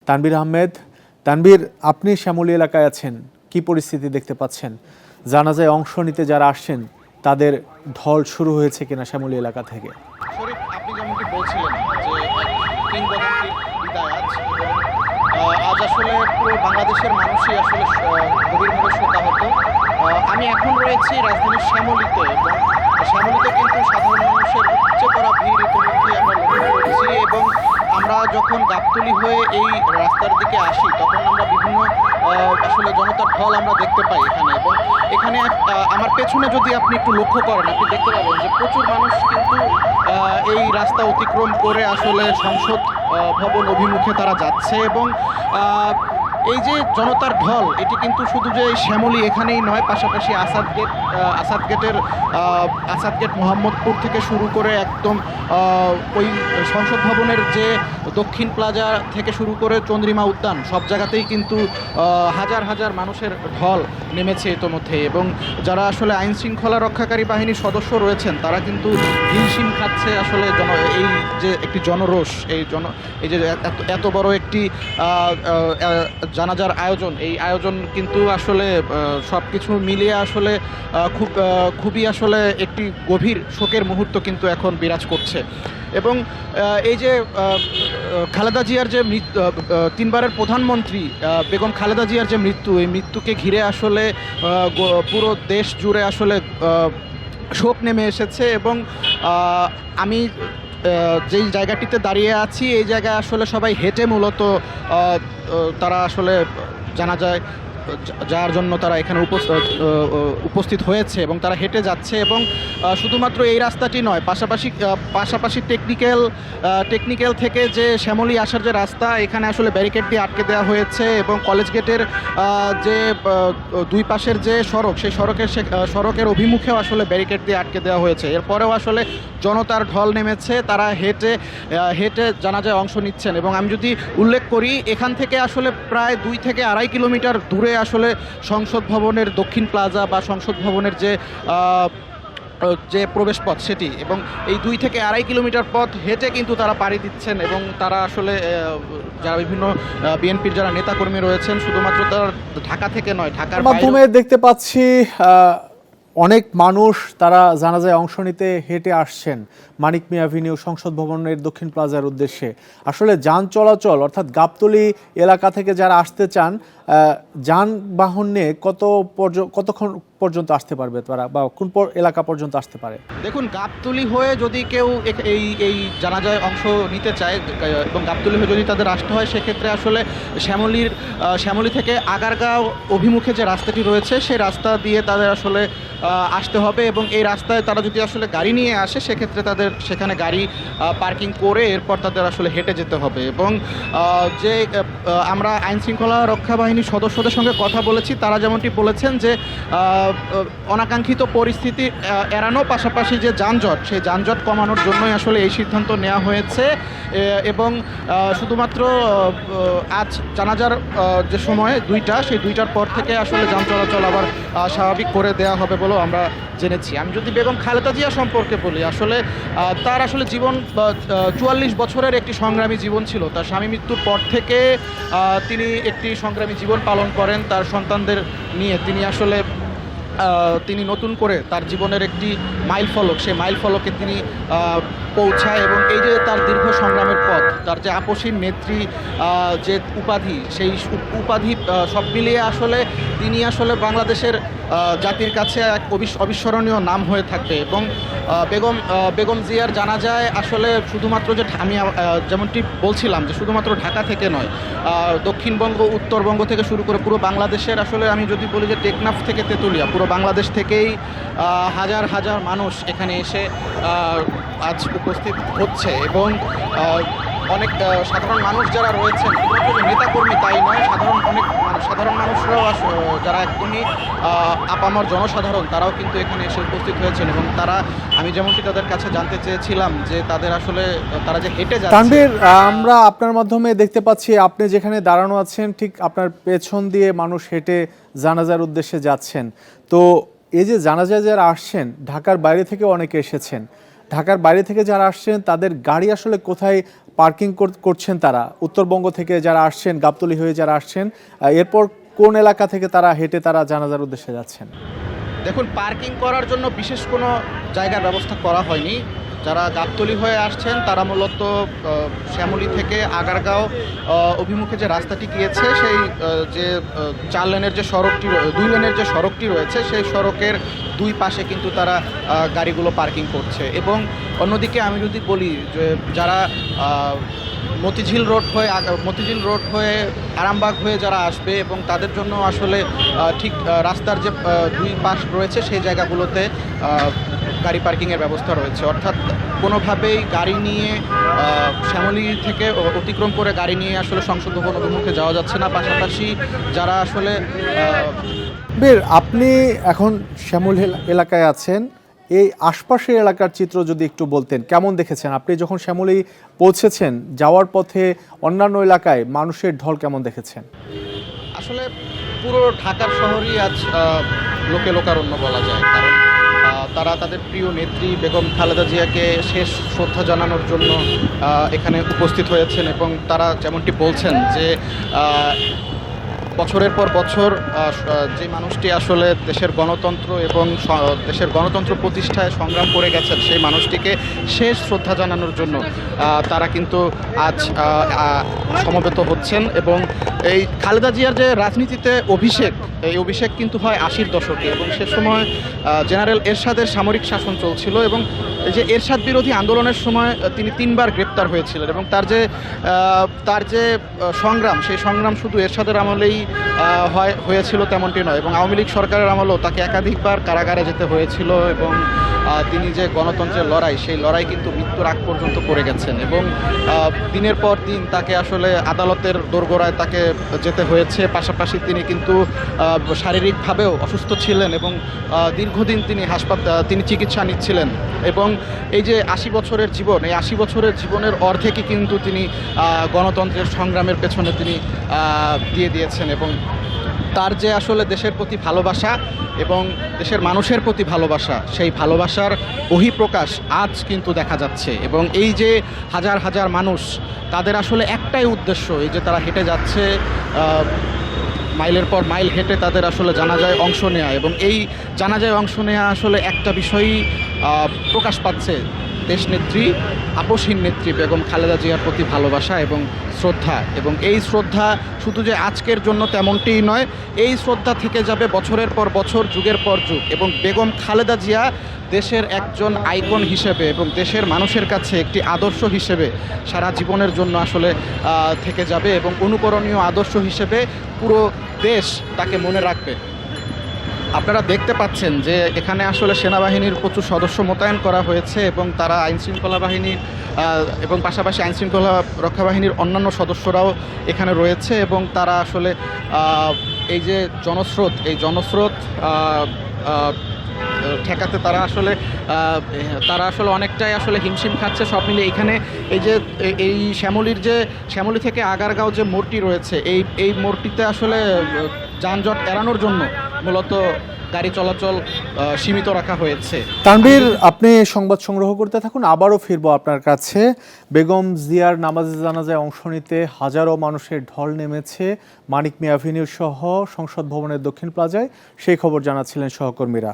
তানভীর আহমেদ। তানভীর, আপনি শ্যামলী এলাকায় আছেন, কি পরিস্থিতি দেখতে পাচ্ছেন? জানাজায় অংশ নিতে যারা আসছেন তাদের ঢল শুরু হয়েছে কিনা শ্যামলী এলাকা থেকে? শরীফ, আপনি যেমনটি বলছিলেন যে এক কিংবদন্তির বিদায় আজ, এবং আজ আসলে পুরো বাংলাদেশের মানুষই আসলে গভীরভাবে শোকাহত। আমি এখন রয়েছি রাজধানীর শ্যামলীতে, এবং শ্যামলীতে কিন্তু সাধারণ মানুষের উপচে পড়া ভিড় ইতিমধ্যে আমরা লক্ষ্য করছি। এবং আমরা যখন গাবতলী হয়ে এই রাস্তার দিকে আসি তখন আমরা বিভিন্ন আসলে জনতার ঢল আমরা দেখতে পাই এখানে। এবং এখানে আমার পেছনে যদি আপনি একটু লক্ষ্য করেন, আপনি দেখতে পাবেন যে প্রচুর মানুষ কিন্তু এই রাস্তা অতিক্রম করে আসলে সংসদ ভবন অভিমুখে তারা যাচ্ছে। এবং এই যে জনতার ঢল, এটি কিন্তু শুধু যে শ্যামলী এখানেই নয়, পাশাপাশি আসাদ গেট মোহাম্মদপুর থেকে শুরু করে একদম ওই সংসদ ভবনের যে দক্ষিণ প্লাজা থেকে শুরু করে চন্দ্রিমা উদ্যান, সব জায়গাতেই কিন্তু হাজার হাজার মানুষের ঢল নেমেছে ইতোমধ্যে। এবং যারা আসলে আইন শৃঙ্খলা রক্ষাকারী বাহিনীর সদস্য রয়েছেন তারা কিন্তু হিমশিম খাচ্ছে আসলে এই যে একটি জনরোষ, এই যে এত বড় একটি জানাজার আয়োজন, এই আয়োজন কিন্তু আসলে সব কিছু মিলিয়ে আসলে খুবই আসলে একটি গভীর শোকের মুহূর্ত কিন্তু এখন বিরাজ করছে। এবং এই যে খালেদা জিয়ার যে তিনবারের প্রধানমন্ত্রী বেগম খালেদা জিয়ার যে মৃত্যু, এই মৃত্যুকে ঘিরে আসলে পুরো দেশ জুড়ে আসলে শোক নেমে এসেছে। এবং আমি যেই জায়গাটিতে দাঁড়িয়ে আছি, এই জায়গায় আসলে সবাই হেঁটে মূলত তারা আসলে জানাজায় যার জন্য তারা এখানে উপস্থিত হয়েছে এবং তারা হেঁটে যাচ্ছে। এবং শুধুমাত্র এই রাস্তাটি নয়, পাশাপাশি টেকনিক্যাল থেকে যে শ্যামলী আসার যে রাস্তা, এখানে আসলে ব্যারিকেড দিয়ে আটকে দেওয়া হয়েছে। এবং কলেজ গেটের যে দুই পাশের যে সড়ক, সেই সড়কের অভিমুখেও আসলে ব্যারিকেড দিয়ে আটকে দেওয়া হয়েছে। এরপরেও আসলে জনতার ঢল নেমেছে, তারা হেঁটে জানাজায় অংশ নিচ্ছেন। এবং আমি যদি উল্লেখ করি, এখান থেকে আসলে প্রায় 2 থেকে 2.5 কিলোমিটার দূরে আসলে সংসদ ভবনের দক্ষিণ প্লাজা বা সংসদ ভবনের যে প্রবেশপথ সেটি, এবং এই 2 থেকে 2.5 কিলোমিটার পথ হেঁটে কিন্তু তারা পাড়ি দিচ্ছেন। এবং তারা আসলে যারা বিভিন্ন বিএনপির যারা নেতাকর্মী রয়েছেন, শুধুমাত্র তারা ঢাকা থেকে নয়, ঢাকার মাধ্যমে দেখতে পাচ্ছি অনেক মানুষ তারা জানাজায় অংশ নিতে হেঁটে আসছেন মানিক মিয়া অ্যাভিনিউ সংসদ ভবনের দক্ষিণ প্লাজার উদ্দেশ্যে। আসলে যান চলাচল অর্থাৎ গাবতলী এলাকা থেকে যারা আসতে চান, যানবাহন নিয়ে কতক্ষণ পর্যন্ত আসতে পারবে তারা, বা কোন এলাকা পর্যন্ত আসতে পারে? দেখুন, গাবতলী হয়ে যদি কেউ এই জানাজায় অংশ নিতে চায় এবং গাবতলী হয়ে যদি তাদের আসতে হয়, সেক্ষেত্রে আসলে শ্যামলী থেকে আগারগাঁও অভিমুখে যে রাস্তাটি রয়েছে সেই রাস্তা দিয়ে তাদের আসলে আসতে হবে। এবং এই রাস্তায় তারা যদি আসলে গাড়ি নিয়ে আসে, সেক্ষেত্রে তাদের সেখানে গাড়ি পার্কিং করে এরপর তাদের আসলে হেঁটে যেতে হবে। এবং যে আমরা আইন শৃঙ্খলা রক্ষা বাহিনীর সদস্যদের সঙ্গে কথা বলেছি, তারা যেমনটি বলেছেন যে অনাকাঙ্ক্ষিত পরিস্থিতি এড়ানো, পাশাপাশি যে যানজট, সেই যানজট কমানোর জন্যই আসলে এই সিদ্ধান্ত নেওয়া হয়েছে। এবং শুধুমাত্র আজ জানাজার যে সময় 2টা, সেই 2টার পর থেকে আসলে যান চলাচল আবার স্বাভাবিক করে দেওয়া হবে বলেও আমরা জেনেছি। আমি যদি বেগম খালেদা জিয়া সম্পর্কে বলি, আসলে তার আসলে জীবন 44 বছরের একটি সংগ্রামী জীবন ছিল। তার স্বামী মৃত্যুর পর থেকে তিনি একটি সংগ্রামী জীবন পালন করেন। তার সন্তানদের নিয়ে তিনি নতুন করে তার জীবনের একটি মাইল ফলক, সেই মাইল ফলকে তিনি পৌঁছায়। এবং এই যে তার দীর্ঘ সংগ্রামের পথ, তার যে আপসীন নেত্রী যে উপাধি, সেই উপাধি সব মিলিয়ে আসলে তিনি আসলে বাংলাদেশের জাতির কাছে এক অবিস্মরণীয় নাম হয়ে থাকবে। এবং বেগম জিয়ার জানাজায় আসলে শুধুমাত্র যে আমি যেমনটি বলছিলাম যে শুধুমাত্র ঢাকা থেকে নয়, দক্ষিণবঙ্গ, উত্তরবঙ্গ থেকে শুরু করে পুরো বাংলাদেশের, আসলে আমি যদি বলি যে টেকনাফ থেকে তেঁতুলিয়া, পুরো বাংলাদেশ থেকেই হাজার হাজার মানুষ এখানে এসে আজ উপস্থিত হচ্ছে। এবং অনেক সাধারণ মানুষ যারা রয়েছেন, শুধুমাত্র নেতাকর্মী তাই নয়, সাধারণ মানুষরাও যারা একদমই আপামর জনসাধারণ, তারাও কিন্তু এখানে এসে উপস্থিত হয়েছেন। এবং আমি যেমনটি তাদের কাছে জানতে চেয়েছিলাম যে তাদের আসলে তারা যে হেঁটে যাচ্ছে। তানভীর, আমরা আপনার মাধ্যমে দেখতে পাচ্ছি আপনি যেখানে দাঁড়ানো আছেন ঠিক আপনার পেছন দিয়ে মানুষ হেঁটে জানাজার উদ্দেশ্যে যাচ্ছেন। তো এই যে জানাজায় যারা আসছেন, ঢাকার বাইরে থেকে অনেকে এসেছেন, ঢাকার বাইরে থেকে যারা আসছেন তাদের গাড়ি আসলে কোথায় পার্কিং করছেন তারা? উত্তরবঙ্গ থেকে যারা আসছেন, গাবতলী হয়ে যারা আসছেন, এরপর কোন এলাকা থেকে তারা হেঁটে তারা জানাজার উদ্দেশ্যে যাচ্ছেন? দেখুন, পার্কিং করার জন্য বিশেষ কোনো জায়গার ব্যবস্থা করা হয়নি। যারা গাবতলী হয়ে আসছেন তারা মূলত শ্যামলী থেকে আগারগাঁও অভিমুখে যে রাস্তাটি গিয়েছে সেই যে 4 লেনের যে সড়কটি 2 লেনের যে সড়কটি রয়েছে সেই সড়কের দুই পাশে কিন্তু তারা গাড়িগুলো পার্কিং করছে। এবং অন্যদিকে আমি যদি বলি যে যারা মতিঝিল রোড হয়ে আরামবাগ হয়ে যারা আসবে এবং তাদের জন্য আসলে ঠিক রাস্তার যে দুই পাশ রয়েছে সেই জায়গাগুলোতে গাড়ি পার্কিংয়ের ব্যবস্থা রয়েছে। অর্থাৎ কোনোভাবেই গাড়ি নিয়ে শ্যামলী থেকে অতিক্রম করে গাড়ি নিয়ে আসলে সংসদ ভবন অভিমুখে যাওয়া যাচ্ছে না। পাশাপাশি যারা আসলে আপনি এখন শ্যামলী এলাকায় আছেন, এই আশপাশের এলাকার চিত্র যদি একটু বলতেন, কেমন দেখেছেন আপনি যখন শ্যামলী পৌঁছেছেন? যাওয়ার পথে অন্যান্য এলাকায় মানুষের ঢল কেমন দেখেছেন? আসলে পুরো ঢাকার শহরই আজ লোকে লোকারণ্য বলা যায়। কারণ তারা তাদের প্রিয় নেত্রী বেগম খালেদা জিয়াকে শেষ শ্রদ্ধা জানানোর জন্য এখানে উপস্থিত হয়েছেন। এবং তারা যেমনটি বলছেন যে বছরের পর বছর যে মানুষটি আসলে দেশের গণতন্ত্র এবং দেশের গণতন্ত্র প্রতিষ্ঠায় সংগ্রাম করে গেছেন সেই মানুষটিকে শেষ শ্রদ্ধা জানানোর জন্য তারা কিন্তু আজ সমবেত হচ্ছেন। এবং এই খালেদা জিয়ার যে রাজনীতিতে এই অভিষেক কিন্তু হয় 80-র দশকে, এবং সে সময় জেনারেল এরশাদের সামরিক শাসন চলছিল। এবং এই যে এরশাদ বিরোধী আন্দোলনের সময় তিনি 3বার গ্রেপ্তার হয়েছিলেন। এবং তার যে সংগ্রাম, সেই সংগ্রাম শুধু এরশাদের আমলেই হয়েছিল তেমনটি নয়, এবং আওয়ামী লীগ সরকারের আমলেও তাকে একাধিকবার কারাগারে যেতে হয়েছিল। এবং তিনি যে গণতন্ত্রের লড়াই, সেই লড়াই কিন্তু মৃত্যুর আগ পর্যন্ত করে গেছেন। এবং দিনের পর দিন তাকে আসলে আদালতের দোরগোড়ায় তাকে যেতে হয়েছে। পাশাপাশি তিনি কিন্তু শারীরিকভাবেও অসুস্থ ছিলেন এবং দীর্ঘদিন তিনি চিকিৎসা নিচ্ছিলেন। এবং এই যে 80 বছরের জীবন, এই 80 বছরের জীবনের অর্ধেকই কিন্তু তিনি গণতন্ত্রের সংগ্রামের পেছনে তিনি দিয়ে দিয়েছেন। এবং তার যে আসলে দেশের প্রতি ভালোবাসা এবং দেশের মানুষের প্রতি ভালোবাসা, সেই ভালোবাসার বহিঃপ্রকাশ আজ কিন্তু দেখা যাচ্ছে। এবং এই যে হাজার হাজার মানুষ, তাদের আসলে একটাই উদ্দেশ্য, এই যে তারা হেঁটে যাচ্ছে মাইলের পর মাইল হেঁটে তাদের আসলে জানাজায় অংশ নেওয়া। এবং এই জানাজায় অংশ নেওয়া আসলে একটা বিষয়ই প্রকাশ পাচ্ছে, দেশনেত্রী, আপসহীন নেত্রী বেগম খালেদা জিয়ার প্রতি ভালোবাসা এবং শ্রদ্ধা। এবং এই শ্রদ্ধা শুধু যে আজকের জন্য তেমনটিই নয়, এই শ্রদ্ধা থেকে যাবে বছরের পর বছর, যুগের পর যুগ। এবং বেগম খালেদা জিয়া দেশের একজন আইকন হিসেবে এবং দেশের মানুষের কাছে একটি আদর্শ হিসেবে সারা জীবনের জন্য আসলে থেকে যাবে। এবং অনুকরণীয় আদর্শ হিসেবে পুরো দেশ তাকে মনে রাখবে। আপনারা দেখতে পাচ্ছেন যে এখানে আসলে সেনাবাহিনীর প্রচুর সদস্য মোতায়েন করা হয়েছে, এবং তারা আইনশৃঙ্খলা বাহিনীর এবং পাশাপাশি আইনশৃঙ্খলা রক্ষা বাহিনীর অন্যান্য সদস্যরাও এখানে রয়েছে। এবং তারা আসলে এই যে জনস্রোত ঠেকাতে তারা আসলে অনেকটাই আসলে হিমশিম খাচ্ছে সব মিলে। এখানে এই শ্যামলী থেকে আগারগাঁও যে মোড়টি রয়েছে, এই মোড়টিতে আসলে যানজট এড়ানোর জন্য মূলত গাড়ি চলাচল সীমিত রাখা হয়েছে। তানভীর, আপনি সংবাদ সংগ্রহ করতে থাকুন, আবারও ফিরবো আপনার কাছে। বেগম জিয়ার নামাজে জানাজায় অংশ নিতে হাজারো মানুষের ঢল নেমেছে মানিক মিয়া অ্যাভিনিউ সহ সংসদ ভবনের দক্ষিণ প্লাজায়, সেই খবর জানাচ্ছিলেন সহকর্মীরা।